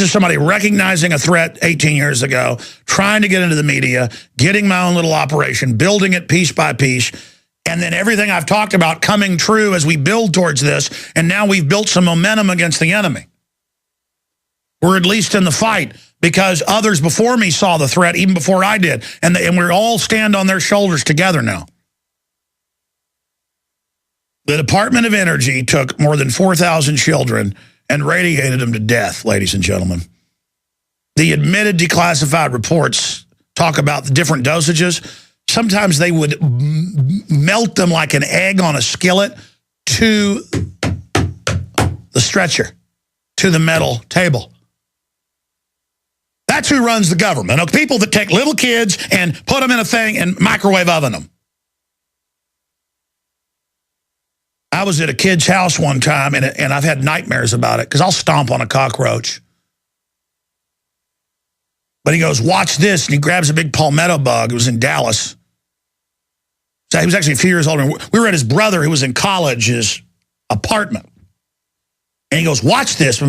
This is somebody recognizing a threat 18 years ago, trying to get into the media, getting my own little operation, building it piece by piece, and then everything I've talked about coming true as we build towards this, and now we've built some momentum against the enemy. We're at least in the fight because others before me saw the threat even before I did, and we're all stand on their shoulders together now. The Department of Energy took more than 4,000 children and radiated them to death, ladies and gentlemen. The admitted declassified reports talk about the different dosages. Sometimes they would melt them like an egg on a skillet to the stretcher, to the metal table. That's who runs the government. People that take little kids and put them in a thing and microwave oven them. I was at a kid's house one time, and I've had nightmares about it because I'll stomp on a cockroach. But he goes, watch this, and he grabs a big palmetto bug. It was in Dallas. So he was actually a few years older. We were at his brother, who was in college's apartment. And he goes, watch this,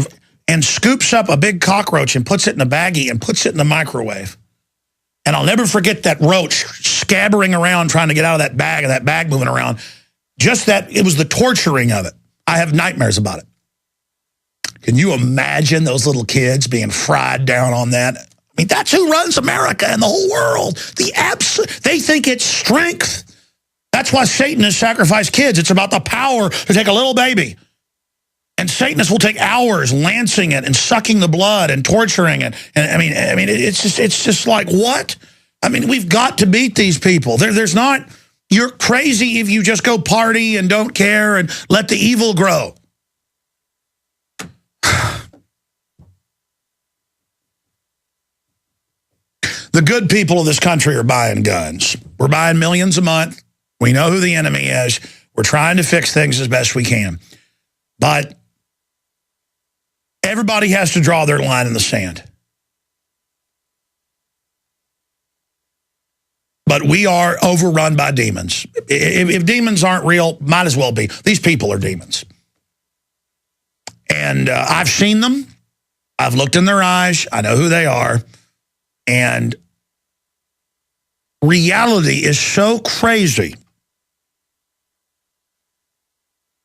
and scoops up a big cockroach and puts it in a baggie and puts it in the microwave. And I'll never forget that roach scabbering around trying to get out of that bag, and that bag moving around. Just that, it was the torturing of it. I have nightmares about it. Can you imagine those little kids being fried down on that? I mean, that's who runs America and the whole world. They think it's strength. That's why Satanists sacrifice kids. It's about the power to take a little baby. And Satanists will take hours lancing it and sucking the blood and torturing it. And I mean, it's just like, what? I mean, we've got to beat these people. There's not... You're crazy if you just go party and don't care and let the evil grow. The good people of this country are buying guns. We're buying millions a month. We know who the enemy is. We're trying to fix things as best we can. But everybody has to draw their line in the sand. But we are overrun by demons. If demons aren't real, might as well be. These people are demons. And I've seen them. I've looked in their eyes. I know who they are. And reality is so crazy.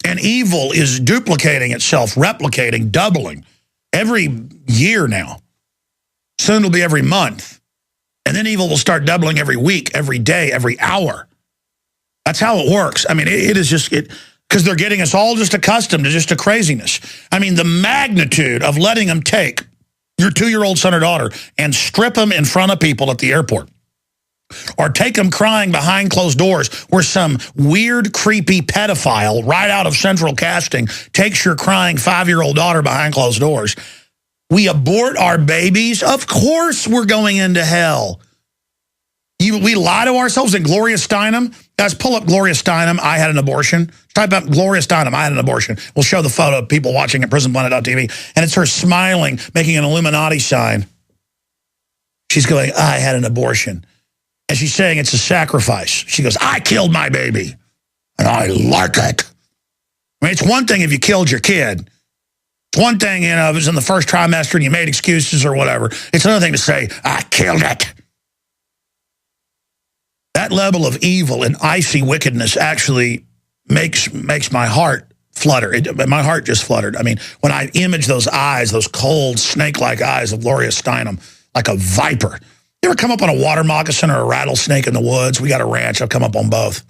And evil is duplicating itself, replicating, doubling every year now. Soon it'll be every month. And then evil will start doubling every week, every day, every hour. That's how it works. I mean, it is just, because they're getting us all just accustomed to just a craziness. I mean, the magnitude of letting them take your 2-year-old son or daughter and strip them in front of people at the airport. Or take them crying behind closed doors where some weird, creepy pedophile right out of central casting takes your crying 5-year-old daughter behind closed doors. We abort our babies. Of course we're going into hell. We lie to ourselves. And Gloria Steinem, guys, pull up Gloria Steinem, I had an abortion. Type up Gloria Steinem, I had an abortion. We'll show the photo of people watching at prisonplanet.tv. And it's her smiling, making an Illuminati sign. She's going, I had an abortion. And she's saying it's a sacrifice. She goes, I killed my baby. And I like it. I mean, it's one thing if you killed your kid. It's one thing, if it was in the first trimester and you made excuses or whatever. It's another thing to say, I killed it. That level of evil and icy wickedness actually makes my heart flutter. My heart just fluttered. I mean, when I image those eyes, those cold, snake-like eyes of Gloria Steinem, like a viper. You ever come up on a water moccasin or a rattlesnake in the woods? We got a ranch. I've come up on both.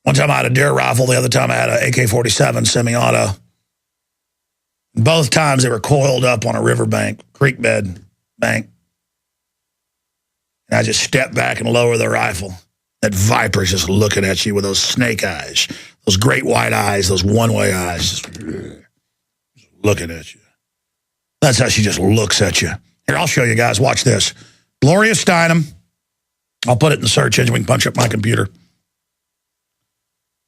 One time I had a deer rifle. The other time I had an AK-47 semi-auto. Both times they were coiled up on a riverbank, creek bed bank. And I just stepped back and lowered the rifle. That viper's just looking at you with those snake eyes, those great white eyes, those one-way eyes, just looking at you. That's how she just looks at you. Here, I'll show you guys. Watch this. Gloria Steinem. I'll put it in the search engine. We can punch up my computer.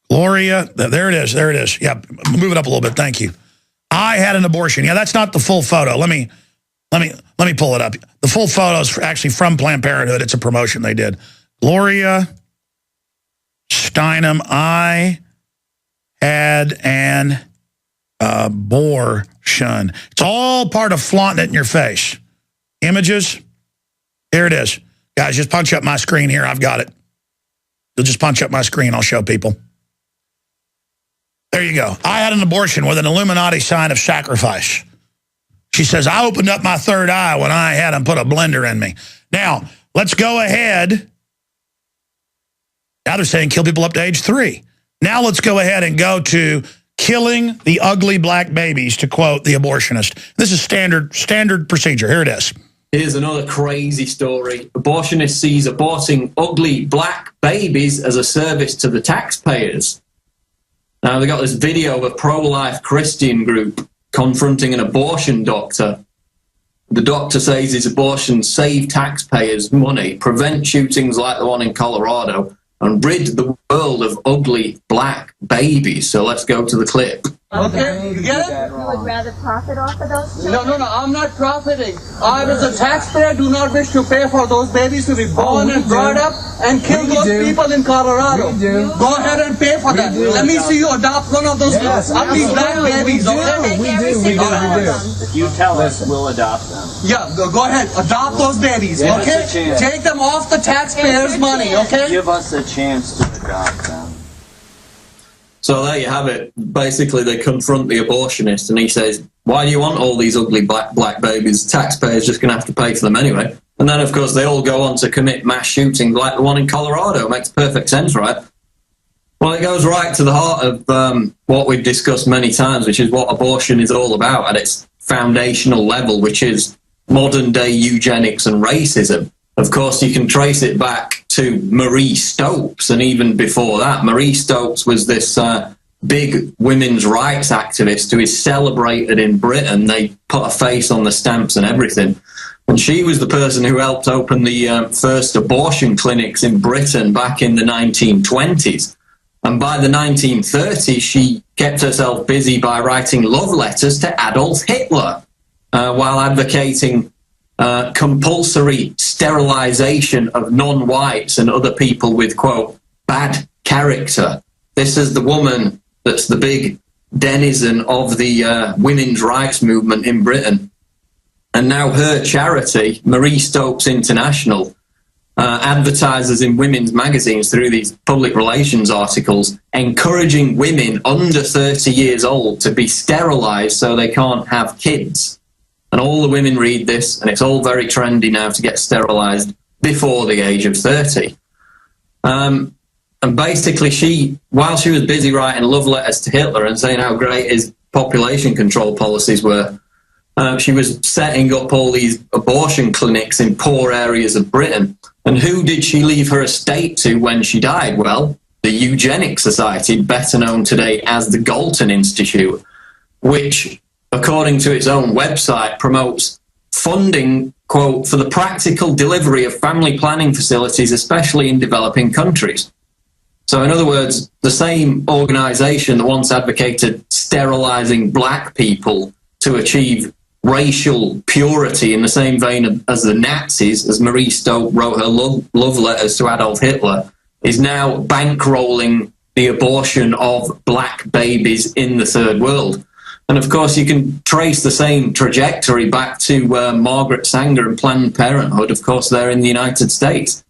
Gloria, there it is. There it is. Yeah, move it up a little bit. Thank you. I had an abortion. Yeah, that's not the full photo. Let me pull it up. The full photo is actually from Planned Parenthood. It's a promotion they did. Gloria Steinem, I had an abortion. abortion. It's all part of flaunting it in your face. Images, here it is. Guys, just punch up my screen here. I've got it. You'll just punch up my screen. I'll show people. There you go. I had an abortion with an Illuminati sign of sacrifice. She says, I opened up my third eye when I had them put a blender in me. Now, let's go ahead. Now they're saying kill people up to age 3. Now let's go ahead and go to killing the ugly black babies, to quote the abortionist. This is standard procedure. Here it is. Here's another crazy story. Abortionist sees aborting ugly black babies as a service to the taxpayers. Now, they got this video of a pro-life Christian group confronting an abortion doctor. The doctor says his abortions save taxpayers money, prevent shootings like the one in Colorado, and rid the world of ugly black babies. So let's go to the clip. Okay, you get it? You would rather profit off of those children? No, I'm not profiting. I, as a taxpayer, do not wish to pay for those babies to be born and brought up and kill those people in Colorado. Go ahead and pay for that. Let me see you adopt one of those ugly black babies, okay? We do. If you tell us, we'll adopt them. Yeah, go ahead. Adopt those babies, Give us okay? a chance. Take them off the taxpayers' money, okay? Give us a chance to adopt them. So there you have it. Basically, they confront the abortionist, and he says, why do you want all these ugly black babies? Taxpayers just going to have to pay for them anyway. And then, of course, they all go on to commit mass shootings like the one in Colorado. Makes perfect sense, right? Well, it goes right to the heart of what we've discussed many times, which is what abortion is all about at its foundational level, which is modern-day eugenics and racism. Of course, you can trace it back to Marie Stopes, and even before that. Marie Stopes was this big women's rights activist who is celebrated in Britain. They put a face on the stamps and everything. And she was the person who helped open the first abortion clinics in Britain back in the 1920s. And by the 1930s, she kept herself busy by writing love letters to Adolf Hitler while advocating compulsory sterilization of non-whites and other people with, quote, bad character. This is the woman that's the big denizen of the women's rights movement in Britain. And now her charity, Marie Stopes International, advertises in women's magazines through these public relations articles, encouraging women under 30 years old to be sterilized so they can't have kids. And all the women read this, and it's all very trendy now to get sterilized before the age of 30. And basically, while she was busy writing love letters to Hitler and saying how great his population control policies were, she was setting up all these abortion clinics in poor areas of Britain. And who did she leave her estate to when she died? Well, the Eugenics Society, better known today as the Galton Institute, which, according to its own website, promotes funding, quote, for the practical delivery of family planning facilities, especially in developing countries. So in other words, the same organization that once advocated sterilizing black people to achieve racial purity in the same vein as the Nazis, as Marie Stopes wrote her love letters to Adolf Hitler, is now bankrolling the abortion of black babies in the third world. And of course, you can trace the same trajectory back to Margaret Sanger and Planned Parenthood. Of course, they're in the United States.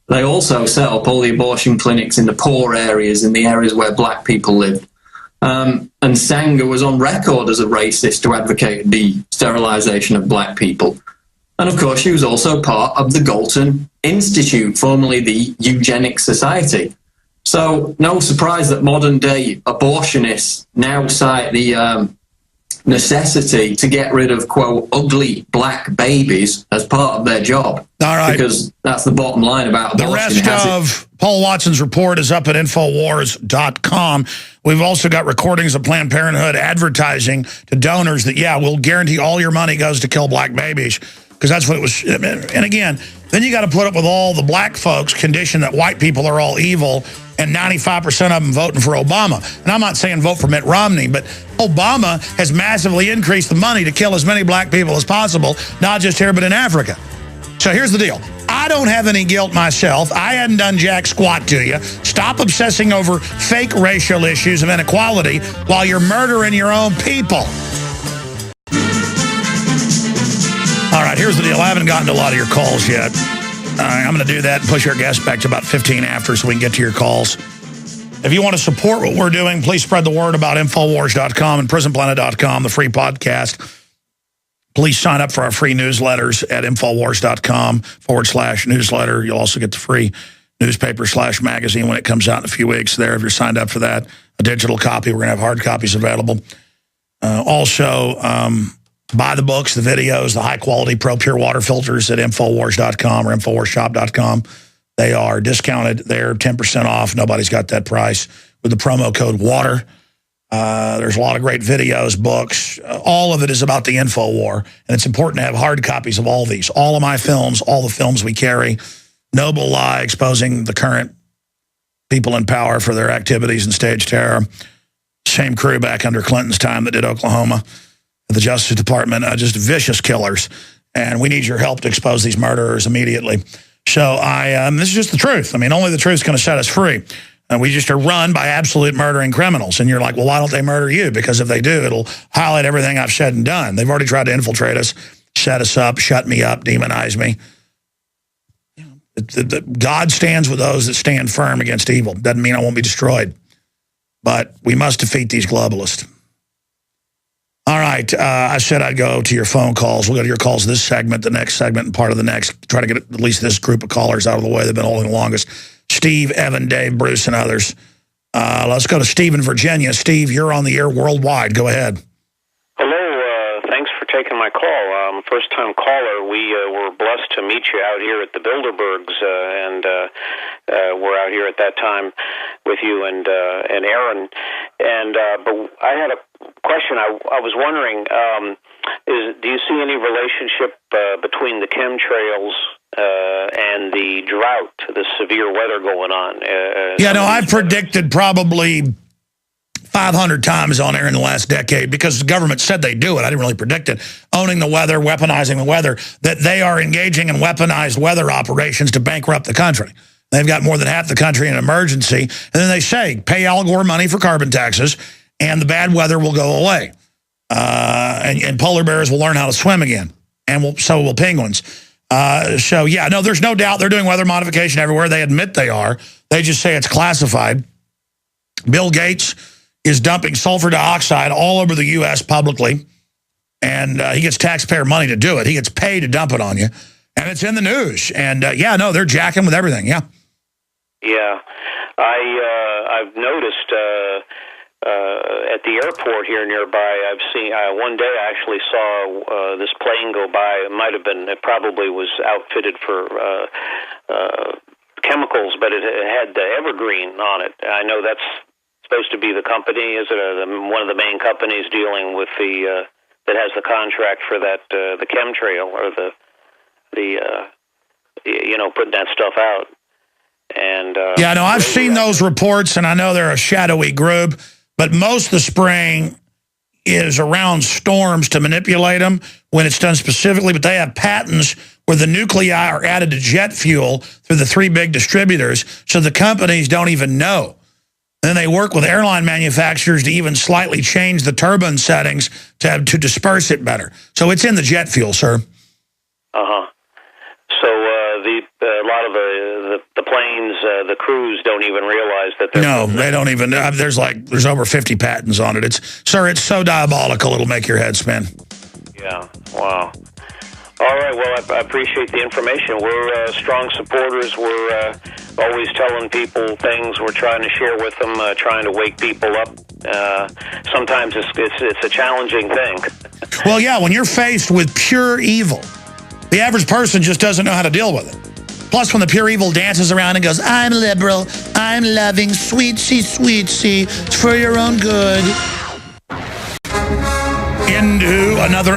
They also set up all the abortion clinics in the poor areas, in the areas where black people lived. And Sanger was on record as a racist to advocate the sterilization of black people. And of course, she was also part of the Galton Institute, formerly the Eugenics Society. So no surprise that modern-day abortionists now cite the necessity to get rid of, quote, ugly black babies as part of their job. All right. Because that's the bottom line about abortion. The rest of Paul Watson's report is up at Infowars.com. We've also got recordings of Planned Parenthood advertising to donors that, yeah, we'll guarantee all your money goes to kill black babies. Because that's what it was. And again, then you got to put up with all the black folks' condition that white people are all evil, and 95% of them voting for Obama. And I'm not saying vote for Mitt Romney, but Obama has massively increased the money to kill as many black people as possible, not just here, but in Africa. So here's the deal. I don't have any guilt myself. I hadn't done jack squat to you. Stop obsessing over fake racial issues of inequality while you're murdering your own people. All right, here's the deal. I haven't gotten to a lot of your calls yet. I'm going to do that and push our guests back to about 15 after so we can get to your calls. If you want to support what we're doing, please spread the word about Infowars.com and Prisonplanet.com, the free podcast. Please sign up for our free newsletters at Infowars.com/newsletter. You'll also get the free newspaper/magazine when it comes out in a few weeks there. If you're signed up for that, a digital copy. We're going to have hard copies available. Also, buy the books, the videos, the high-quality Pro Pure water filters at Infowars.com or InfoWarsShop.com. They are discounted. They're 10% off. Nobody's got that price with the promo code WATER. There's a lot of great videos, books. All of it is about the InfoWar, and it's important to have hard copies of all these. All of my films, all the films we carry. Noble Lie, exposing the current people in power for their activities and stage terror. Same crew back under Clinton's time that did Oklahoma. The Justice Department, just vicious killers. And we need your help to expose these murderers immediately. So this is just the truth. I mean, only the truth is going to set us free. We just are run by absolute murdering criminals. And you're like, well, why don't they murder you? Because if they do, it'll highlight everything I've said and done. They've already tried to infiltrate us, set us up, shut me up, demonize me. God stands with those that stand firm against evil. Doesn't mean I won't be destroyed. But we must defeat these globalists. All right, I said I'd go to your phone calls. We'll go to your calls this segment, the next segment, and part of the next. Try to get at least this group of callers out of the way. They've been holding the longest. Steve, Evan, Dave, Bruce, and others. Let's go to Steve in Virginia. Steve, you're on the air worldwide. Go ahead. Hello. Thanks for taking my call. First-time caller. We were blessed to meet you out here at the Bilderbergs, and we're out here at that time with you and Aaron. But I had a question. I was wondering, do you see any relationship between the chemtrails and the drought, the severe weather going on? I've predicted probably 500 times on air in the last decade because the government said they do it. I didn't really predict it. Owning the weather, weaponizing the weather, that they are engaging in weaponized weather operations to bankrupt the country. They've got more than half the country in an emergency. And then they say, pay Al Gore money for carbon taxes, and the bad weather will go away. And polar bears will learn how to swim again. And so will penguins. There's no doubt they're doing weather modification everywhere. They admit they are. They just say it's classified. Bill Gates is dumping sulfur dioxide all over the U.S. publicly. And he gets taxpayer money to do it. He gets paid to dump it on you. And it's in the news. And, they're jacking with everything, yeah. Yeah. I've noticed at the airport here nearby, I've seen, one day I actually saw this plane go by. It probably was outfitted for chemicals, but it had the Evergreen on it. I know that's supposed to be the company. Is it one of the main companies dealing with that has the contract for that, the chemtrail or the putting that stuff out? And I've seen those reports, and I know they're a shadowy group, but most of the spraying is around storms to manipulate them when it's done specifically, but they have patents where the nuclei are added to jet fuel through the 3 big distributors, so the companies don't even know. And then they work with airline manufacturers to even slightly change the turbine settings to disperse it better. So it's in the jet fuel, sir. Uh-huh. So a lot of the planes, the crews don't even realize that they're... No, they don't even... There's over 50 patents on it. It's so diabolical, it'll make your head spin. Yeah, wow. All right, well, I appreciate the information. We're strong supporters. We're always telling people things. We're trying to share with them, trying to wake people up. Sometimes it's a challenging thing. Well, yeah, when you're faced with pure evil, the average person just doesn't know how to deal with it. Plus, when the pure evil dances around and goes, I'm liberal, I'm loving, sweet-see, it's for your own good. Into another